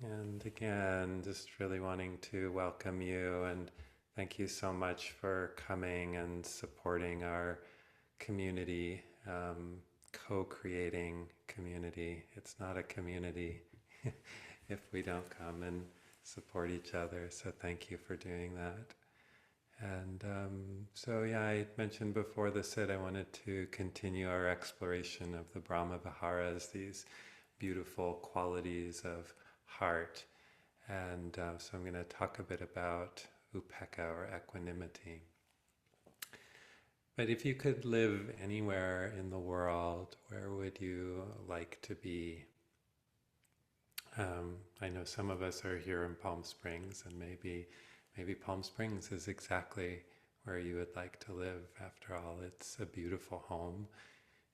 And again, just really wanting to welcome you and thank you so much for coming and supporting our community, co-creating community. It's not a community if we don't come and support each other. So thank you for doing that. And yeah, I mentioned before the sit, I wanted to continue our exploration of the Brahma Viharas, these beautiful qualities of heart. And so I'm going to talk a bit about Upekkha or equanimity. But if you could live anywhere in the world, where would you like to be? I know some of us are here in Palm Springs, and maybe Palm Springs is exactly where you would like to live. After all, it's a beautiful home.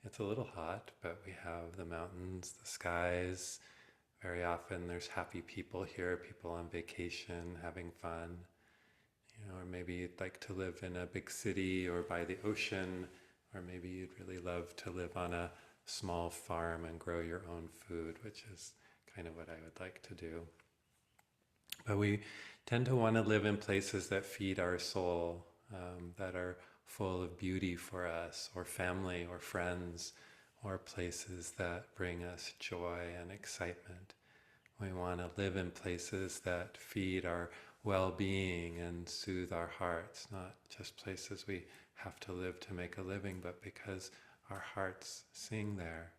It's a little hot, but we have the mountains, the skies. Very often there's happy people here, people on vacation, having fun. Or maybe you'd like to live in a big city or by the ocean, or maybe you'd really love to live on a small farm and grow your own food, which is kind of what I would like to do. But we tend to want to live in places that feed our soul, that are full of beauty for us, or family, or friends, or places that bring us joy and excitement. We want to live in places that feed our well-being and soothe our hearts, not just places we have to live to make a living, but because our hearts sing there.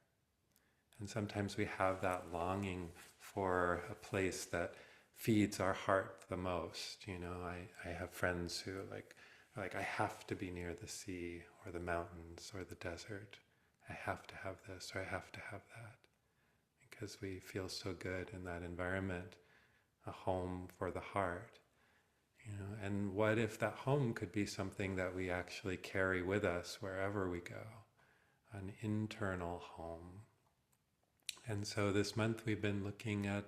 And sometimes we have that longing for a place that feeds our heart the most. I have friends who like I have to be near the sea or the mountains or the desert. I have to have this or I have to have that. Because we feel so good in that environment, a home for the heart. And what if that home could be something that we actually carry with us wherever we go, an internal home. And so this month we've been looking at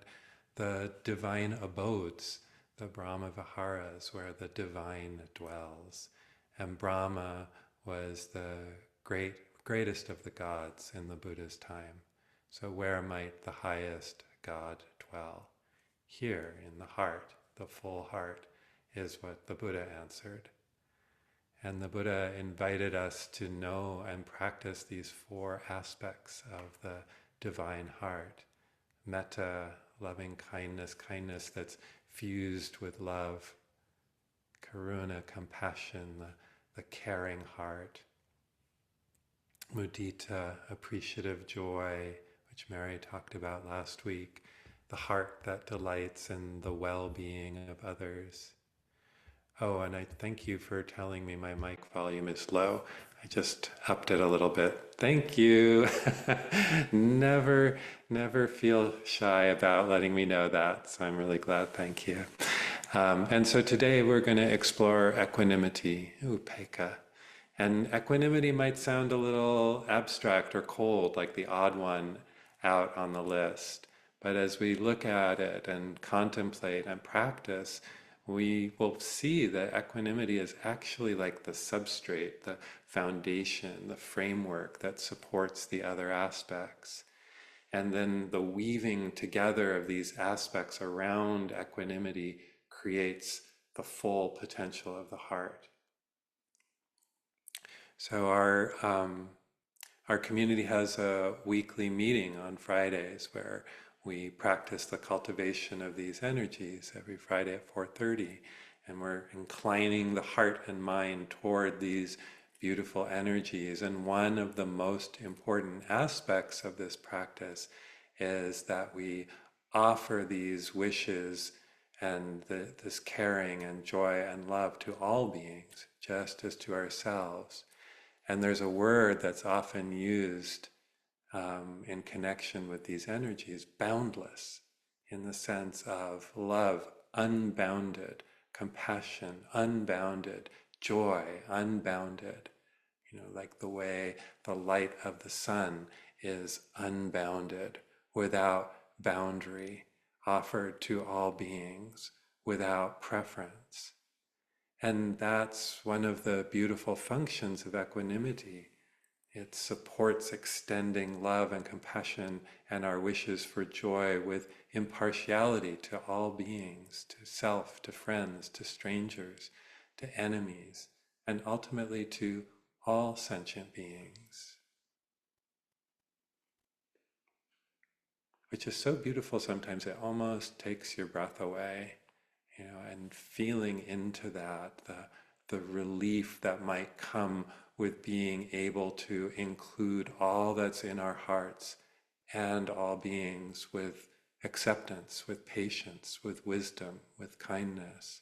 the divine abodes, the Brahma Viharas, where the divine dwells. And Brahma was the greatest of the gods in the Buddha's time. So where might the highest God dwell? Here in the heart, the full heart, is what the Buddha answered. And the Buddha invited us to know and practice these four aspects of the divine heart. Metta, loving kindness, kindness that's fused with love. Karuna, compassion, the caring heart. Mudita, appreciative joy, which Mary talked about last week. The heart that delights in the well-being of others. Oh, and I thank you for telling me my mic volume is low. I just upped it a little bit. Thank you. Never feel shy about letting me know that. So I'm really glad. Thank you. And so today we're going to explore equanimity, Upekkha. And equanimity might sound a little abstract or cold, like the odd one out on the list. But as we look at it and contemplate and practice, we will see that equanimity is actually like the substrate, the foundation, the framework that supports the other aspects. And then the weaving together of these aspects around equanimity creates the full potential of the heart. So our community has a weekly meeting on Fridays where we practice the cultivation of these energies every Friday at 4:30, and we're inclining the heart and mind toward these beautiful energies. And one of the most important aspects of this practice is that we offer these wishes and this caring and joy and love to all beings, just as to ourselves. And there's a word that's often used in connection with these energies, boundless, in the sense of love, unbounded, compassion, unbounded, joy, unbounded. Like the way the light of the sun is unbounded, without boundary, offered to all beings, without preference. And that's one of the beautiful functions of equanimity, It supports extending love and compassion and our wishes for joy with impartiality to all beings, to self, to friends, to strangers, to enemies, and ultimately to all sentient beings. Which is so beautiful sometimes it almost takes your breath away, and feeling into that, the relief that might come with being able to include all that's in our hearts and all beings with acceptance, with patience, with wisdom, with kindness.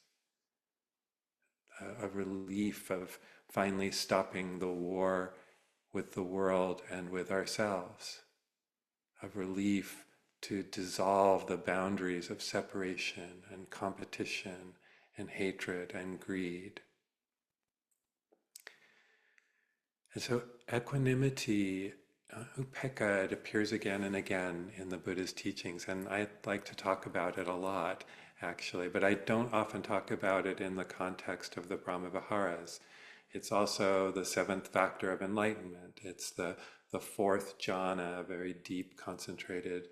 A relief of finally stopping the war with the world and with ourselves. A relief to dissolve the boundaries of separation and competition and hatred and greed. And so equanimity, Upekkha, it appears again and again in the Buddha's teachings, and I like to talk about it a lot, actually, but I don't often talk about it in the context of the Brahmaviharas. It's also the seventh factor of enlightenment. It's the fourth jhana, a very deep, concentrated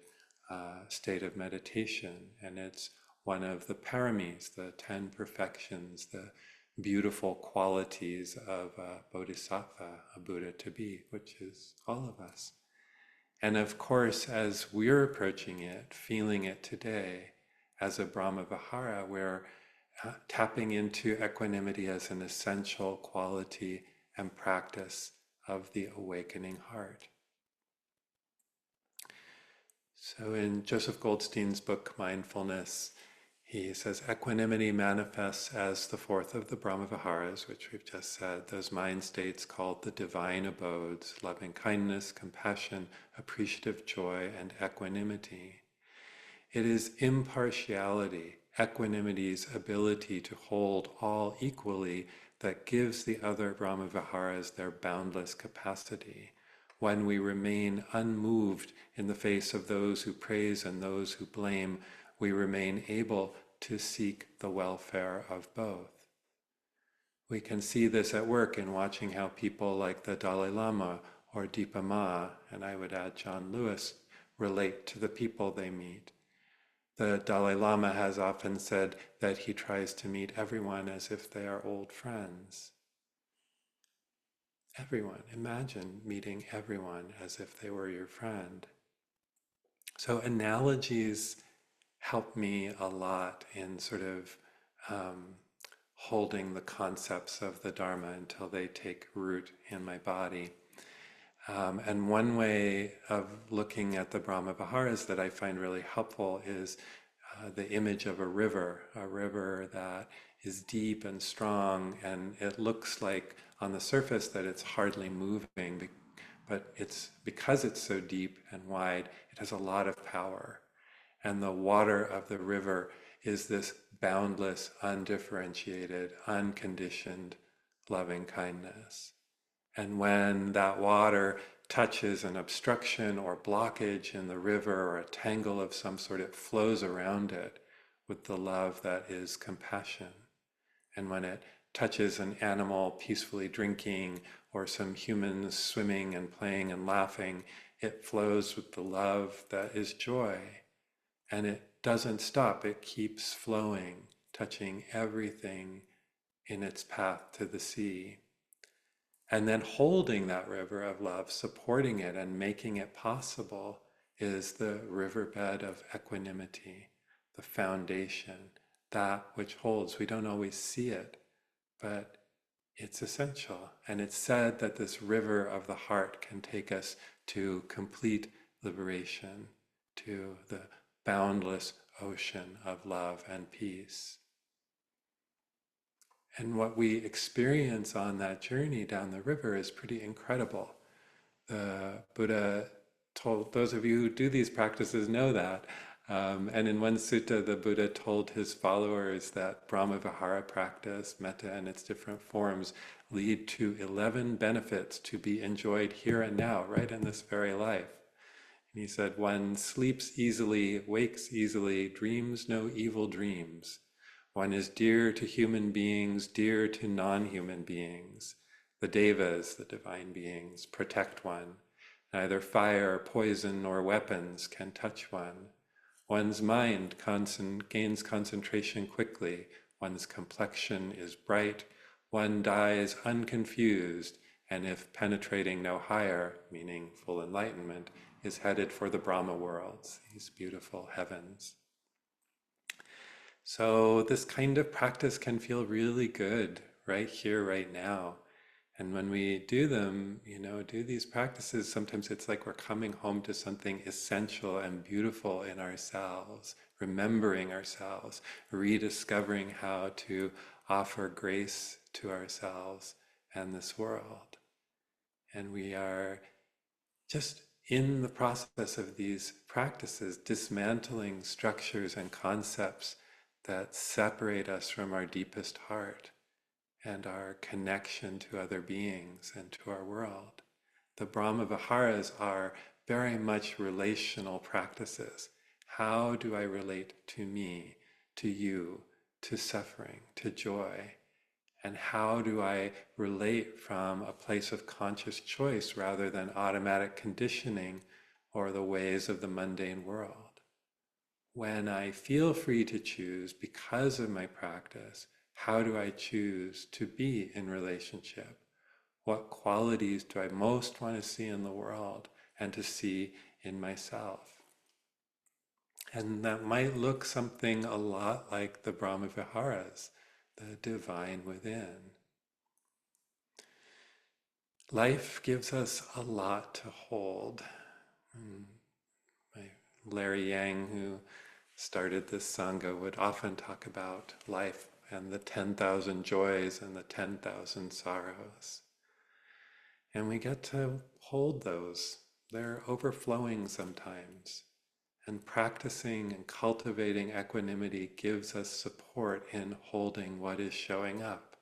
state of meditation, and it's one of the paramis, the 10 perfections, the beautiful qualities of a bodhisattva, a Buddha to be, which is all of us. And of course, as we're approaching it, feeling it today as a Brahmavihara, we're tapping into equanimity as an essential quality and practice of the awakening heart. So in Joseph Goldstein's book, Mindfulness, he says, equanimity manifests as the fourth of the Brahmaviharas, which we've just said, those mind states called the divine abodes, loving kindness, compassion, appreciative joy, and equanimity. It is impartiality, equanimity's ability to hold all equally, that gives the other Brahmaviharas their boundless capacity. When we remain unmoved in the face of those who praise and those who blame, we remain able to seek the welfare of both. We can see this at work in watching how people like the Dalai Lama or Dipa Ma, and I would add John Lewis, relate to the people they meet. The Dalai Lama has often said that he tries to meet everyone as if they are old friends. Everyone. Imagine meeting everyone as if they were your friend. So analogies help me a lot in sort of holding the concepts of the Dharma until they take root in my body. And one way of looking at the Brahmaviharas that I find really helpful is the image of a river that is deep and strong, and it looks like on the surface that it's hardly moving, but because it's so deep and wide, it has a lot of power. And the water of the river is this boundless, undifferentiated, unconditioned loving kindness. And when that water touches an obstruction or blockage in the river or a tangle of some sort, it flows around it with the love that is compassion. And when it touches an animal peacefully drinking or some humans swimming and playing and laughing, it flows with the love that is joy. And it doesn't stop, it keeps flowing, touching everything in its path to the sea. And then holding that river of love, supporting it and making it possible is the riverbed of equanimity, the foundation, that which holds. We don't always see it, but it's essential. And it's said that this river of the heart can take us to complete liberation, to the boundless ocean of love and peace. And what we experience on that journey down the river is pretty incredible. The Buddha told, those of you who do these practices know that, and in one sutta the Buddha told his followers that Brahmavihara practice, metta and its different forms, lead to 11 benefits to be enjoyed here and now, right in this very life. And he said, one sleeps easily, wakes easily, dreams no evil dreams. One is dear to human beings, dear to non-human beings. The devas, the divine beings, protect one. Neither fire, poison, nor weapons can touch one. One's mind gains concentration quickly. One's complexion is bright. One dies unconfused, and if penetrating no higher, meaning full enlightenment, is headed for the Brahma worlds, these beautiful heavens. So this kind of practice can feel really good right here, right now. And when we do them, do these practices, sometimes it's like we're coming home to something essential and beautiful in ourselves, remembering ourselves, rediscovering how to offer grace to ourselves and this world. And we are just in the process of these practices, dismantling structures and concepts that separate us from our deepest heart and our connection to other beings and to our world. The Brahma Viharas are very much relational practices. How do I relate to me, to you, to suffering, to joy? And how do I relate from a place of conscious choice rather than automatic conditioning or the ways of the mundane world? When I feel free to choose because of my practice, how do I choose to be in relationship? What qualities do I most want to see in the world and to see in myself? And that might look something a lot like the Brahma Viharas, the divine within. Life gives us a lot to hold. Larry Yang, who started this sangha, would often talk about life and the 10,000 joys and the 10,000 sorrows. And we get to hold those. They're overflowing sometimes. And practicing and cultivating equanimity gives us support in holding what is showing up.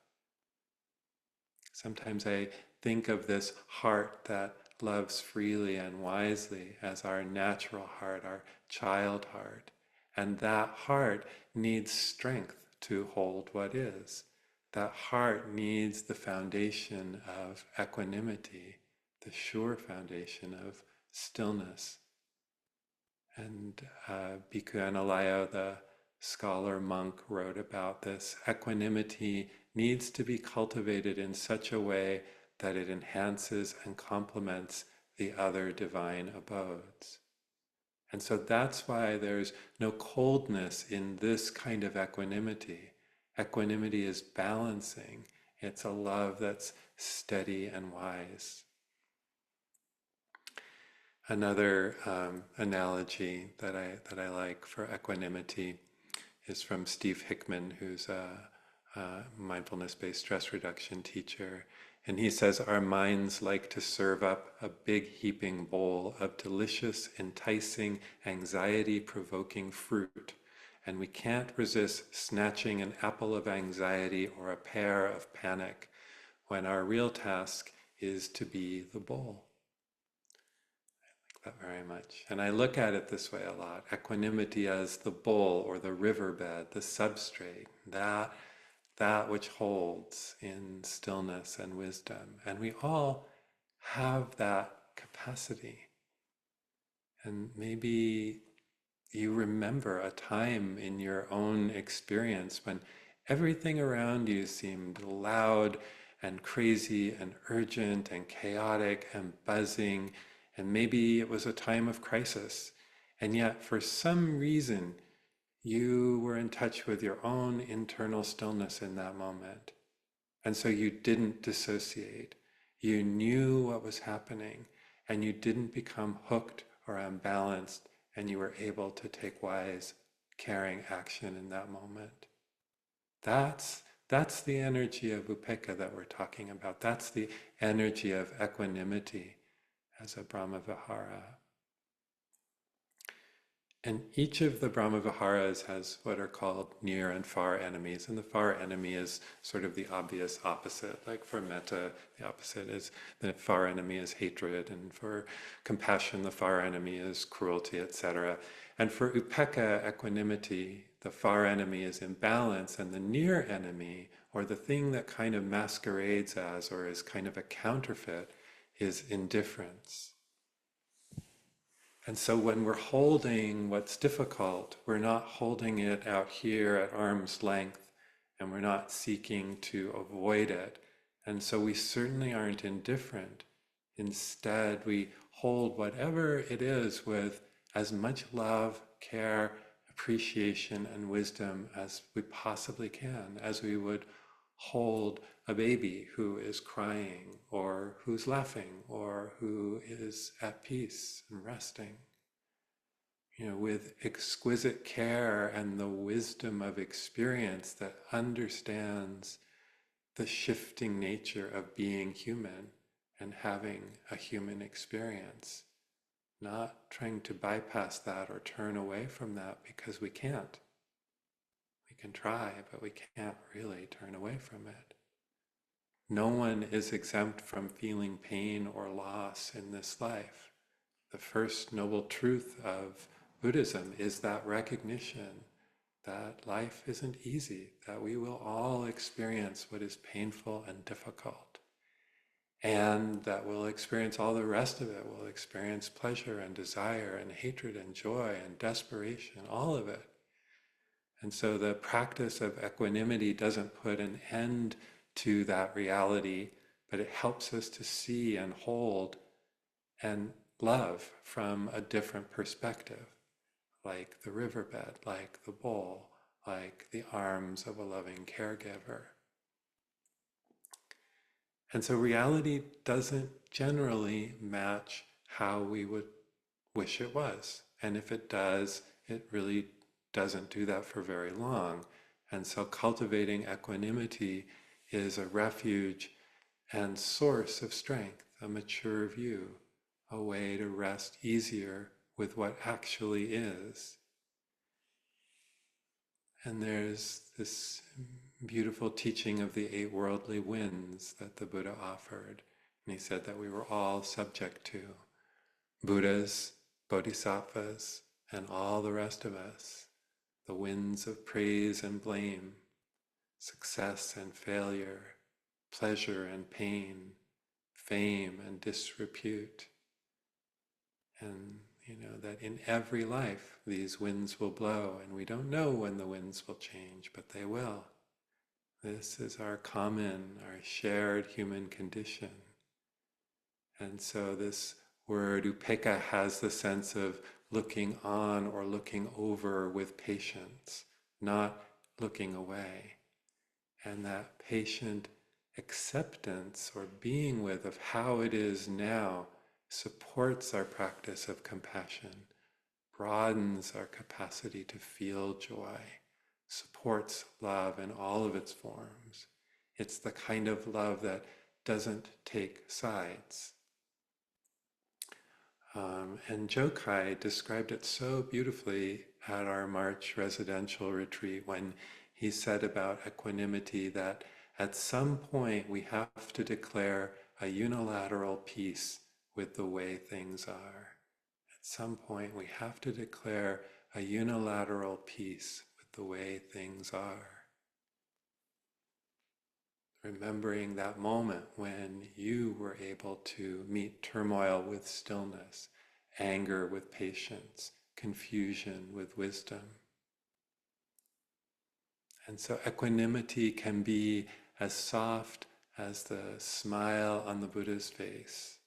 Sometimes I think of this heart that loves freely and wisely as our natural heart, our child heart. And that heart needs strength to hold what is. That heart needs the foundation of equanimity, the sure foundation of stillness. And Bhikkhu Analayo, the scholar monk, wrote about this. Equanimity needs to be cultivated in such a way that it enhances and complements the other divine abodes. And so that's why there's no coldness in this kind of equanimity. Equanimity is balancing. It's a love that's steady and wise. Another analogy that I like for equanimity is from Steve Hickman, who's a mindfulness-based stress reduction teacher. And he says, our minds like to serve up a big heaping bowl of delicious, enticing, anxiety-provoking fruit, and we can't resist snatching an apple of anxiety or a pear of panic when our real task is to be the bowl. I like that very much. And I look at it this way a lot. Equanimity as the bowl or the riverbed, the substrate, that which holds in stillness and wisdom. And we all have that capacity. And maybe you remember a time in your own experience when everything around you seemed loud and crazy and urgent and chaotic and buzzing, and maybe it was a time of crisis. And yet, for some reason, you were in touch with your own internal stillness in that moment. And so you didn't dissociate. You knew what was happening, and you didn't become hooked or unbalanced, and you were able to take wise, caring action in that moment. That's the energy of Upekkha that we're talking about. That's the energy of equanimity as a Brahma Vihara. And each of the Brahma Viharas has what are called near and far enemies. And the far enemy is sort of the obvious opposite. Like for metta, the opposite is, the far enemy is hatred. And for compassion, the far enemy is cruelty, etc. And for Upekkha, equanimity, the far enemy is imbalance. And the near enemy, or the thing that kind of masquerades as or is kind of a counterfeit is indifference. And so when we're holding what's difficult, we're not holding it out here at arm's length, and we're not seeking to avoid it. And so we certainly aren't indifferent. Instead, we hold whatever it is with as much love, care, appreciation, and wisdom as we possibly can, as we would hold a baby who is crying, or who's laughing, or who is at peace and resting. With exquisite care and the wisdom of experience that understands the shifting nature of being human and having a human experience. Not trying to bypass that or turn away from that, because we can't. We can try, but we can't really turn away from it. No one is exempt from feeling pain or loss in this life. The first noble truth of Buddhism is that recognition that life isn't easy, that we will all experience what is painful and difficult, and that we'll experience all the rest of it. We'll experience pleasure and desire and hatred and joy and desperation, all of it. And so the practice of equanimity doesn't put an end to that reality, but it helps us to see and hold and love from a different perspective, like the riverbed, like the bowl, like the arms of a loving caregiver. And so reality doesn't generally match how we would wish it was. And if it does, it really doesn't do that for very long. And so cultivating equanimity is a refuge and source of strength, a mature view, a way to rest easier with what actually is. And there's this beautiful teaching of the 8 worldly winds that the Buddha offered. And he said that we were all subject to Buddhas, Bodhisattvas, and all the rest of us. The winds of praise and blame, success and failure, pleasure and pain, fame and disrepute. And that in every life these winds will blow, and we don't know when the winds will change, but they will. This is our common, our shared human condition. And so this word upekkha has the sense of looking on or looking over with patience, not looking away. And that patient acceptance or being with of how it is now supports our practice of compassion, broadens our capacity to feel joy, supports love in all of its forms. It's the kind of love that doesn't take sides. And Jokai described it so beautifully at our March residential retreat when he said about equanimity that at some point we have to declare a unilateral peace with the way things are. At some point we have to declare a unilateral peace with the way things are. Remembering that moment when you were able to meet turmoil with stillness, anger with patience, confusion with wisdom. And so equanimity can be as soft as the smile on the Buddha's face,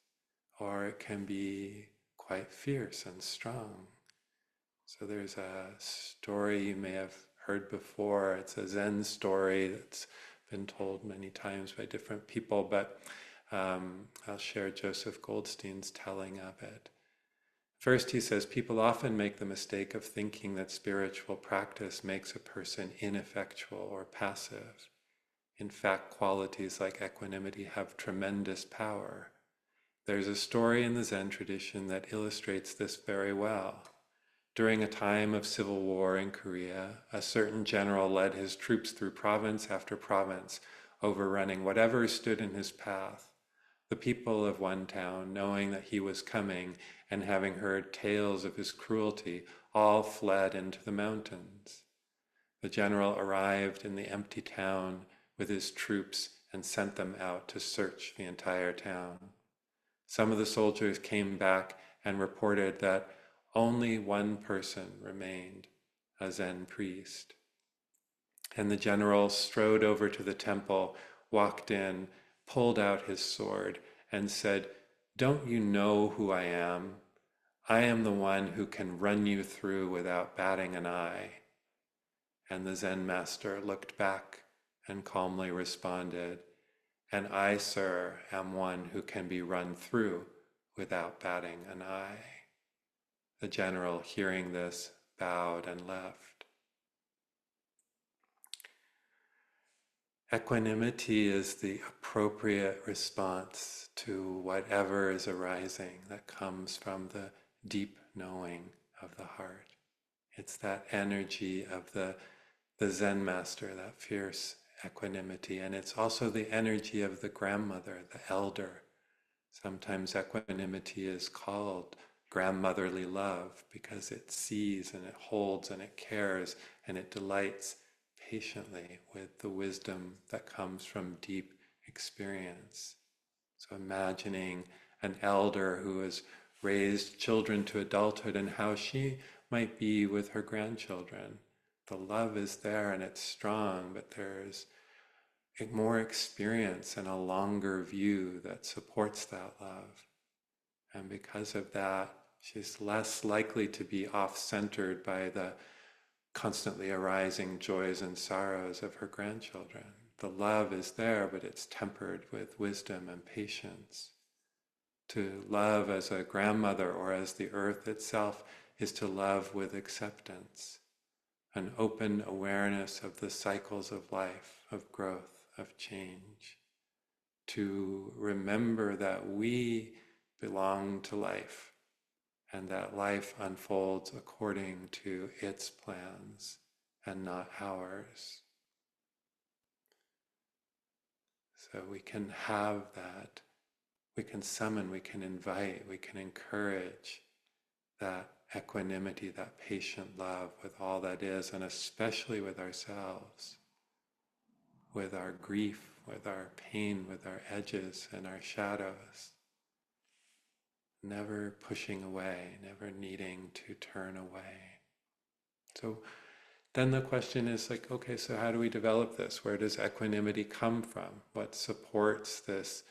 or it can be quite fierce and strong. So there's a story you may have heard before. It's a Zen story that's been told many times by different people, but I'll share Joseph Goldstein's telling of it. First, he says, people often make the mistake of thinking that spiritual practice makes a person ineffectual or passive. In fact, qualities like equanimity have tremendous power. There's a story in the Zen tradition that illustrates this very well. During a time of civil war in Korea, a certain general led his troops through province after province, overrunning whatever stood in his path. The people of one town, knowing that he was coming and having heard tales of his cruelty, all fled into the mountains. The general arrived in the empty town with his troops and sent them out to search the entire town. Some of the soldiers came back and reported that only one person remained, a Zen priest. And the general strode over to the temple, walked in, pulled out his sword, and said, "Don't you know who I am? I am the one who can run you through without batting an eye." And the Zen master looked back and calmly responded, "And I, sir, am one who can be run through without batting an eye." The general, hearing this, bowed and left. Equanimity is the appropriate response to whatever is arising that comes from the deep knowing of the heart. It's that energy of the Zen master, that fierce equanimity, and it's also the energy of the grandmother, the elder. Sometimes equanimity is called grandmotherly love because it sees and it holds and it cares and it delights patiently with the wisdom that comes from deep experience. So imagining an elder who has raised children to adulthood and how she might be with her grandchildren. The love is there and it's strong, but there's more experience and a longer view that supports that love. And because of that, she's less likely to be off-centered by the constantly arising joys and sorrows of her grandchildren. The love is there, but it's tempered with wisdom and patience. To love as a grandmother or as the earth itself is to love with acceptance, an open awareness of the cycles of life, of growth, of change. To remember that we belong to life, and that life unfolds according to its plans and not ours. So we can have that, we can summon, we can invite, we can encourage that equanimity, that patient love with all that is, and especially with ourselves, with our grief, with our pain, with our edges and our shadows. Never pushing away, never needing to turn away. So then the question is like, okay, so how do we develop this? Where does equanimity come from? What supports this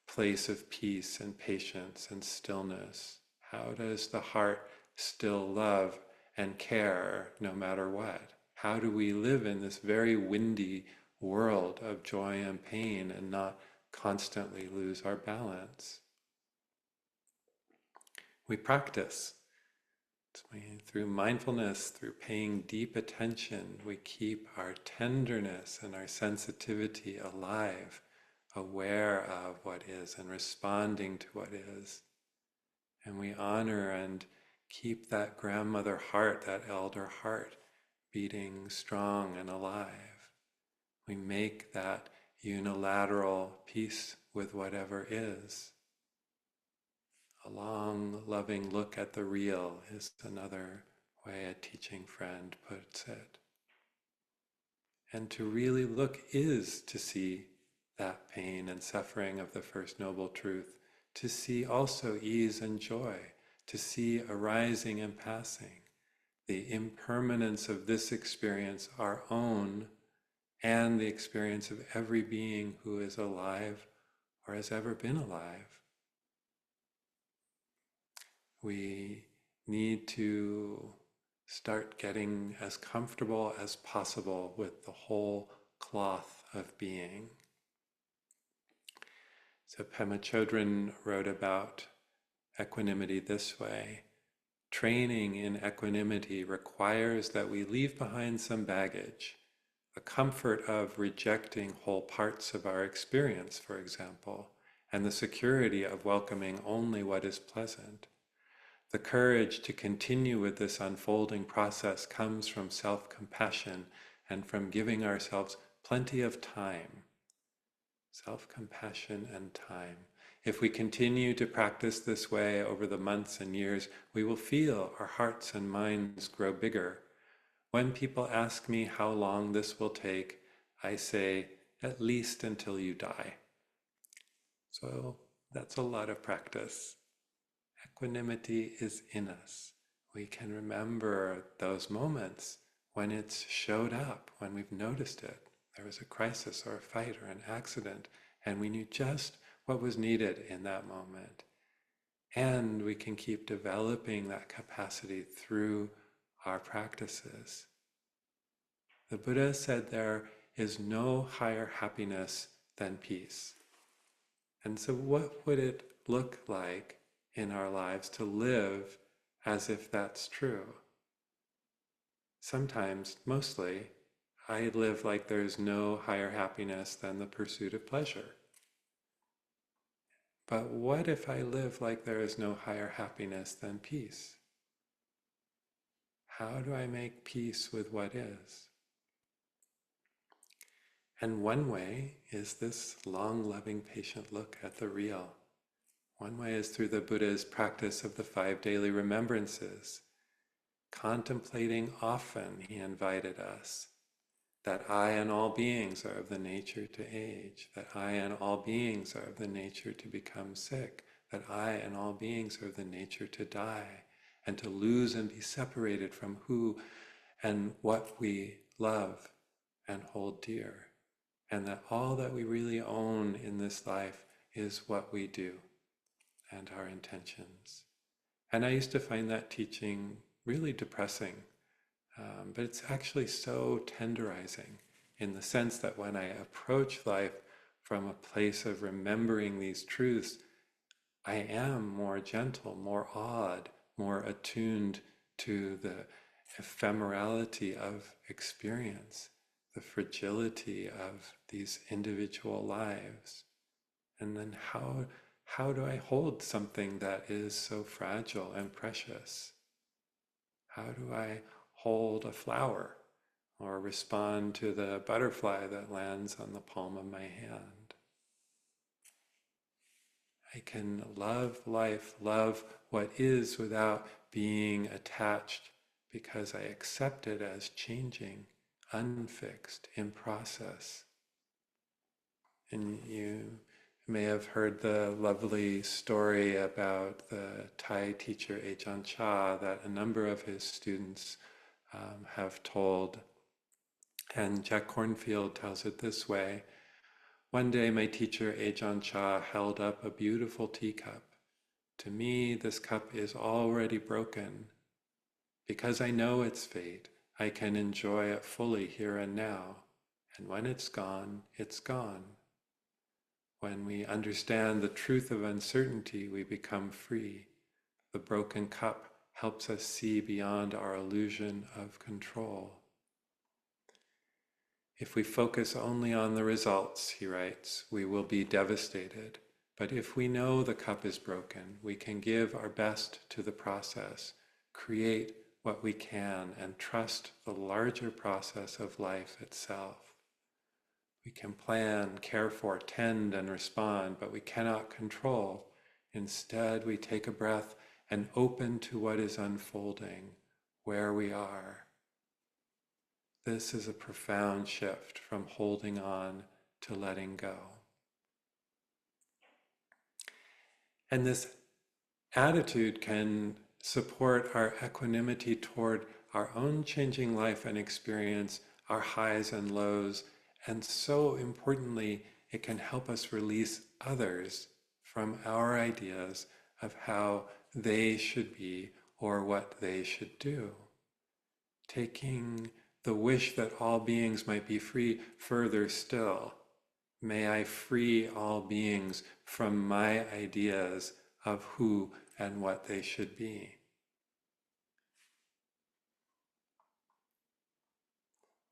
place of peace and patience and stillness? How does the heart still love and care no matter what? How do we live in this very windy world of joy and pain and not constantly lose our balance? We practice. Through mindfulness, through paying deep attention, we keep our tenderness and our sensitivity alive, aware of what is and responding to what is. And we honor and keep that grandmother heart, that elder heart, beating strong and alive. We make that unilateral peace with whatever is. A long, loving look at the real is another way a teaching friend puts it. And to really look is to see that pain and suffering of the First Noble Truth, to see also ease and joy, to see arising and passing, the impermanence of this experience, our own, and the experience of every being who is alive or has ever been alive. We need to start getting as comfortable as possible with the whole cloth of being. So Pema Chodron wrote about equanimity this way: training in equanimity requires that we leave behind some baggage, the comfort of rejecting whole parts of our experience, for example, and the security of welcoming only what is pleasant. The courage to continue with this unfolding process comes from self-compassion and from giving ourselves plenty of time. Self-compassion and time. If we continue to practice this way over the months and years, we will feel our hearts and minds grow bigger. When people ask me how long this will take, I say, at least until you die. So that's a lot of practice. Equanimity is in us. We can remember those moments when it's showed up, when we've noticed it. There was a crisis or a fight or an accident, and we knew just what was needed in that moment. And we can keep developing that capacity through our practices. The Buddha said there is no higher happiness than peace. And so what would it look like in our lives to live as if that's true? Sometimes, mostly, I live like there's no higher happiness than the pursuit of pleasure. But what if I live like there is no higher happiness than peace? How do I make peace with what is? And one way is this long, loving, patient look at the real. One way is through the Buddha's practice of the 5 daily remembrances. Contemplating often, he invited us, that I and all beings are of the nature to age, that I and all beings are of the nature to become sick, that I and all beings are of the nature to die, and to lose and be separated from who and what we love and hold dear, and that all that we really own in this life is what we do and our intentions. And I used to find that teaching really depressing, but it's actually so tenderizing in the sense that when I approach life from a place of remembering these truths, I am more gentle, more awed, more attuned to the ephemerality of experience, the fragility of these individual lives. And then how do I hold something that is so fragile and precious? How do I hold a flower or respond to the butterfly that lands on the palm of my hand? I can love life, love what is without being attached, because I accept it as changing, unfixed, in process. And you may have heard the lovely story about the Thai teacher Ajahn Chah that a number of his students have told. And Jack Kornfield tells it this way: one day my teacher Ajahn Chah held up a beautiful teacup. To me, this cup is already broken. Because I know its fate, I can enjoy it fully here and now. And when it's gone, it's gone. When we understand the truth of uncertainty, we become free. The broken cup helps us see beyond our illusion of control. If we focus only on the results, he writes, we will be devastated. But if we know the cup is broken, we can give our best to the process, create what we can, and trust the larger process of life itself. We can plan, care for, tend, and respond, but we cannot control. Instead, we take a breath and open to what is unfolding, where we are. This is a profound shift from holding on to letting go. And this attitude can support our equanimity toward our own changing life and experience, our highs and lows, and so importantly, it can help us release others from our ideas of how they should be or what they should do. Taking the wish that all beings might be free further still, may I free all beings from my ideas of who and what they should be.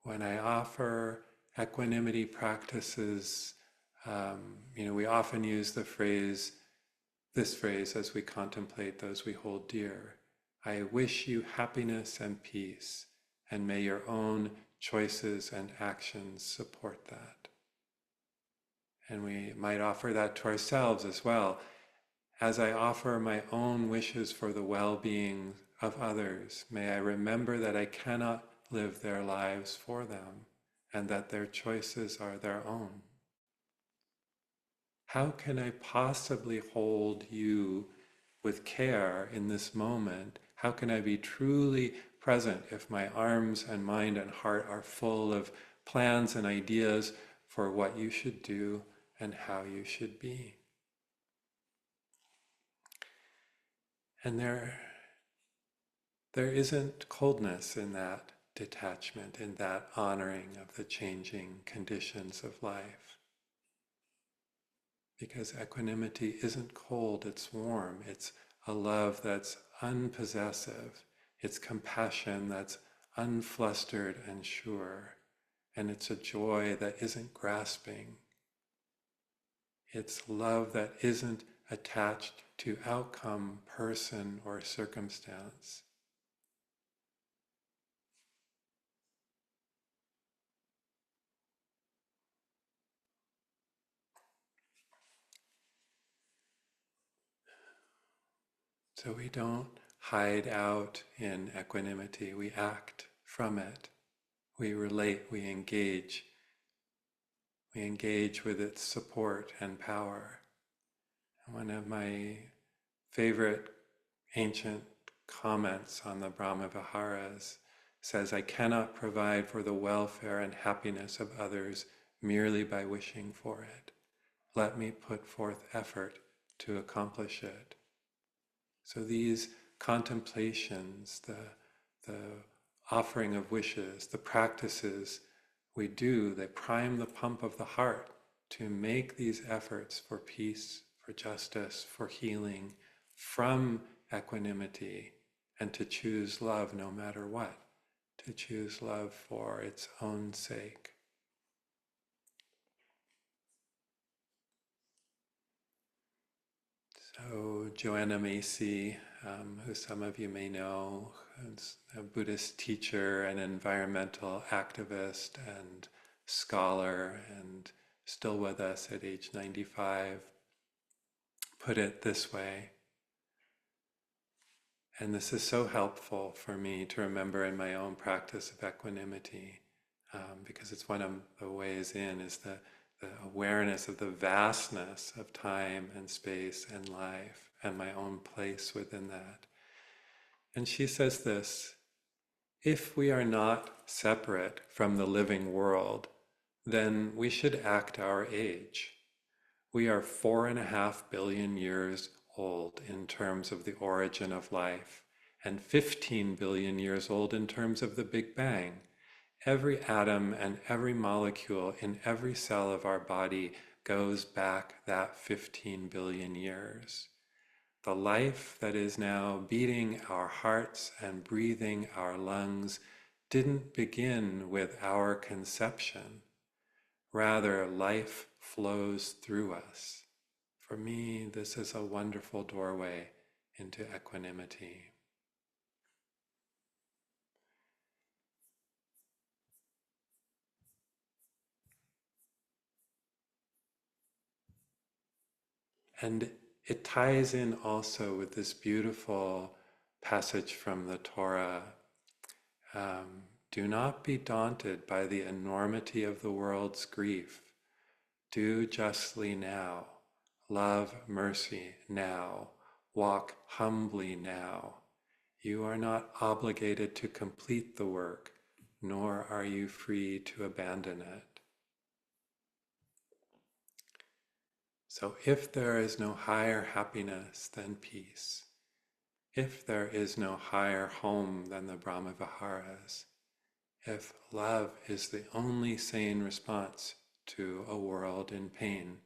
When I offer equanimity practices, we often use this phrase as we contemplate those we hold dear. I wish you happiness and peace, and may your own choices and actions support that. And we might offer that to ourselves as well. As I offer my own wishes for the well-being of others, may I remember that I cannot live their lives for them, and that their choices are their own. How can I possibly hold you with care in this moment? How can I be truly present if my arms and mind and heart are full of plans and ideas for what you should do and how you should be? And there isn't coldness in that detachment, in that honoring of the changing conditions of life. Because equanimity isn't cold, it's warm. It's a love that's unpossessive. It's compassion that's unflustered and sure. And it's a joy that isn't grasping. It's love that isn't attached to outcome, person, or circumstance. So we don't hide out in equanimity, we act from it. We relate, we engage. We engage with its support and power. One of my favorite ancient comments on the Brahma-viharas says, "I cannot provide for the welfare and happiness of others merely by wishing for it. Let me put forth effort to accomplish it." So these contemplations, the offering of wishes, the practices we do, they prime the pump of the heart to make these efforts for peace, for justice, for healing, from equanimity, and to choose love no matter what, to choose love for its own sake. So Joanna Macy, who some of you may know, is a Buddhist teacher and environmental activist and scholar, and still with us at age 95, put it this way. And this is so helpful for me to remember in my own practice of equanimity, because it's one of the ways in is the awareness of the vastness of time and space and life and my own place within that. And she says this: if we are not separate from the living world, then we should act our age. We are 4.5 billion years old in terms of the origin of life, and 15 billion years old in terms of the Big Bang. Every atom and every molecule in every cell of our body goes back that 15 billion years. The life that is now beating our hearts and breathing our lungs didn't begin with our conception. Rather, life flows through us. For me, this is a wonderful doorway into equanimity. And it ties in also with this beautiful passage from the Torah. Do not be daunted by the enormity of the world's grief. Do justly now. Love mercy now. Walk humbly now. You are not obligated to complete the work, nor are you free to abandon it. So if there is no higher happiness than peace, if there is no higher home than the Brahma-viharas, if love is the only sane response to a world in pain,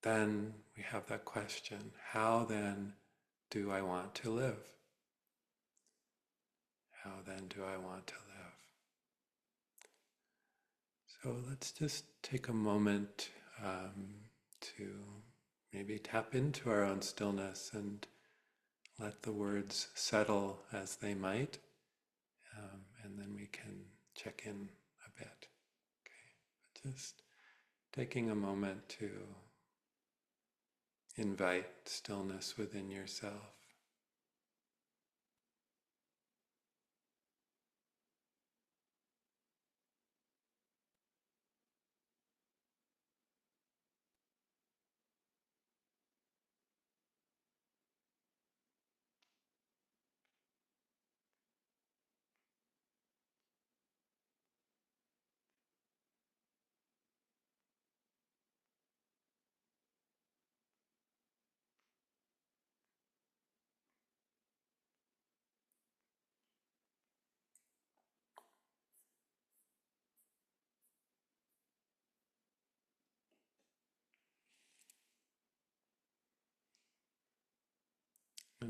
then we have that question: how then do I want to live? How then do I want to live? So let's just take a moment to maybe tap into our own stillness and let the words settle as they might, and then we can check in a bit. Okay, just taking a moment to invite stillness within yourself.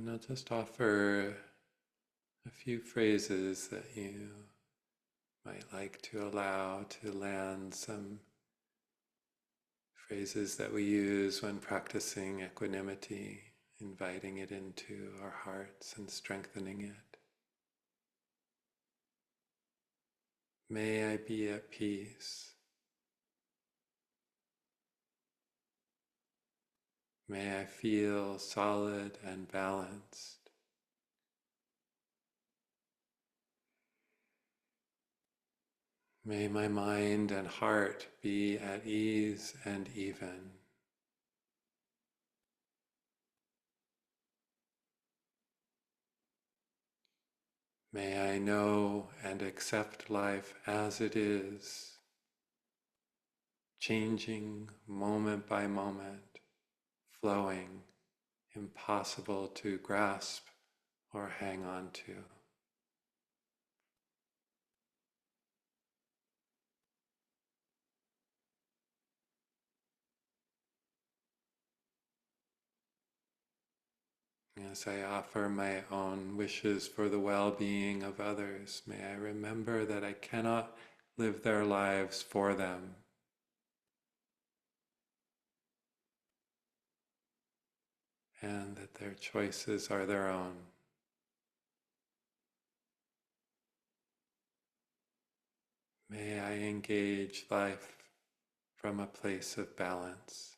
And I'll just offer a few phrases that you might like to allow to land, some phrases that we use when practicing equanimity, inviting it into our hearts and strengthening it. May I be at peace. May I feel solid and balanced. May my mind and heart be at ease and even. May I know and accept life as it is, changing moment by moment, flowing, impossible to grasp or hang on to. As I offer my own wishes for the well-being of others, may I remember that I cannot live their lives for them, and that their choices are their own. May I engage life from a place of balance.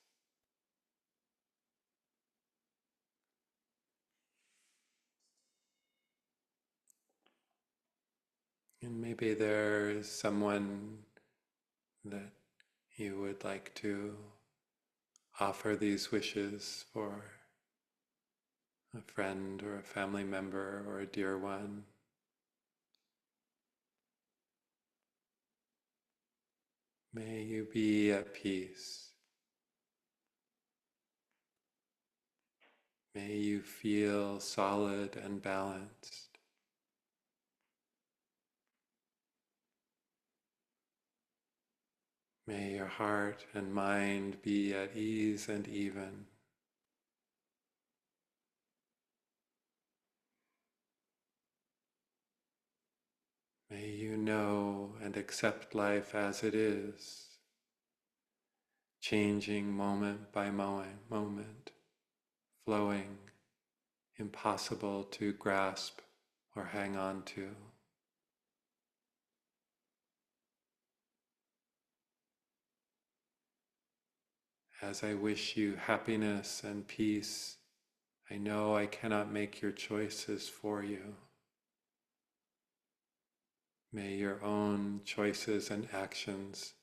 And maybe there's someone that you would like to offer these wishes for, a friend or a family member or a dear one. May you be at peace. May you feel solid and balanced. May your heart and mind be at ease and even. May you know and accept life as it is, changing moment by moment, flowing, impossible to grasp or hang on to. As I wish you happiness and peace, I know I cannot make your choices for you. May your own choices and actions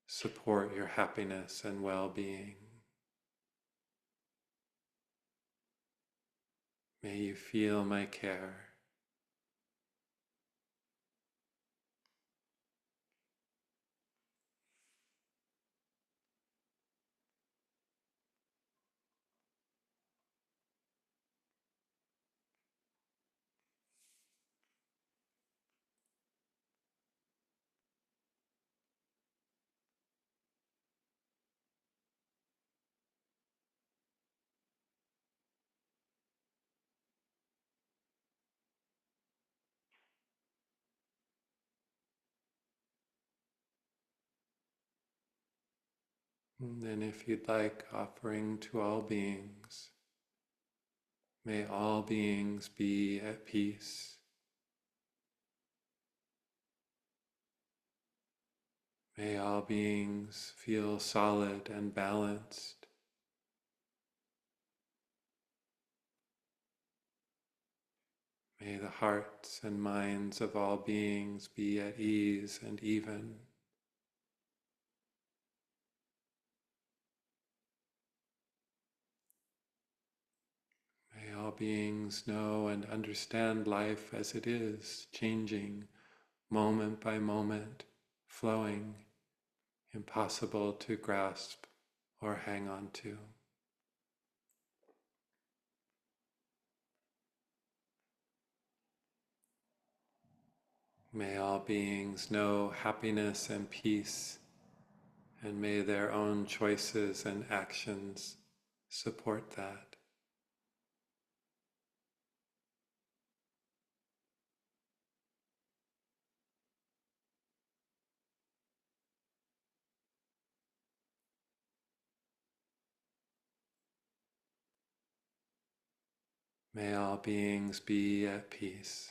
support your happiness and well-being. May you feel my care. And then if you'd like, offering to all beings, may all beings be at peace. May all beings feel solid and balanced. May the hearts and minds of all beings be at ease and even. May all beings know and understand life as it is, changing moment by moment, flowing, impossible to grasp or hang on to. May all beings know happiness and peace, and may their own choices and actions support that. May all beings be at peace.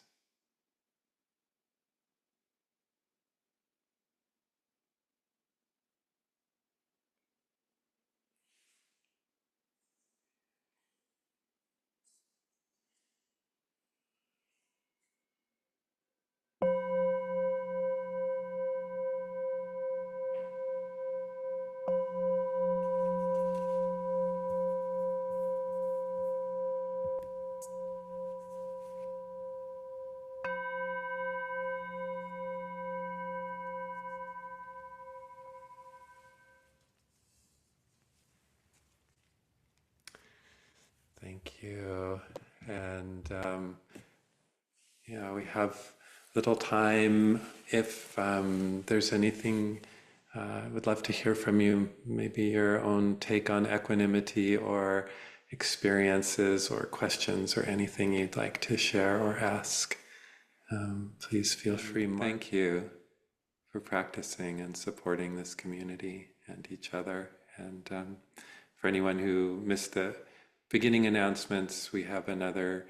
Thank you. And we have little time. If there's anything, I would love to hear from you, maybe your own take on equanimity or experiences or questions or anything you'd like to share or ask. Please feel free. Thank you for practicing and supporting this community and each other. And for anyone who missed the beginning announcements, we have another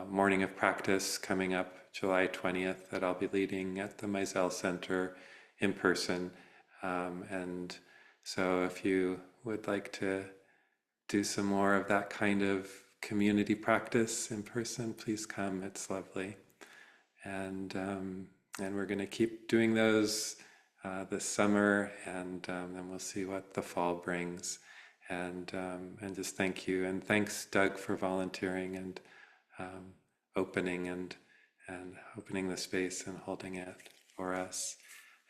morning of practice coming up July 20th that I'll be leading at the Meisel Center in person. And so if you would like to do some more of that kind of community practice in person, please come. It's lovely. And we're going to keep doing those this summer, and then we'll see what the fall brings. And just thank you, and thanks, Doug, for volunteering and opening the space and holding it for us.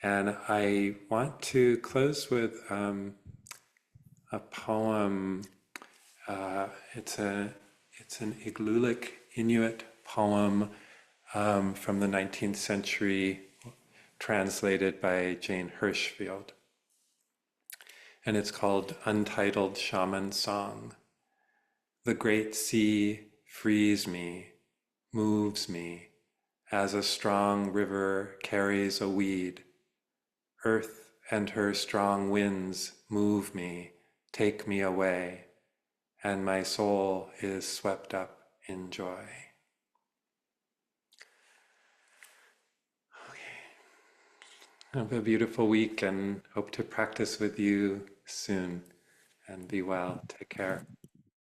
And I want to close with a poem. It's an Igloolik Inuit poem from the 19th century, translated by Jane Hirschfield. And it's called Untitled Shaman Song. The great sea frees me, moves me, as a strong river carries a weed. Earth and her strong winds move me, take me away, and my soul is swept up in joy. Have a beautiful week and hope to practice with you soon. And be well. Take care.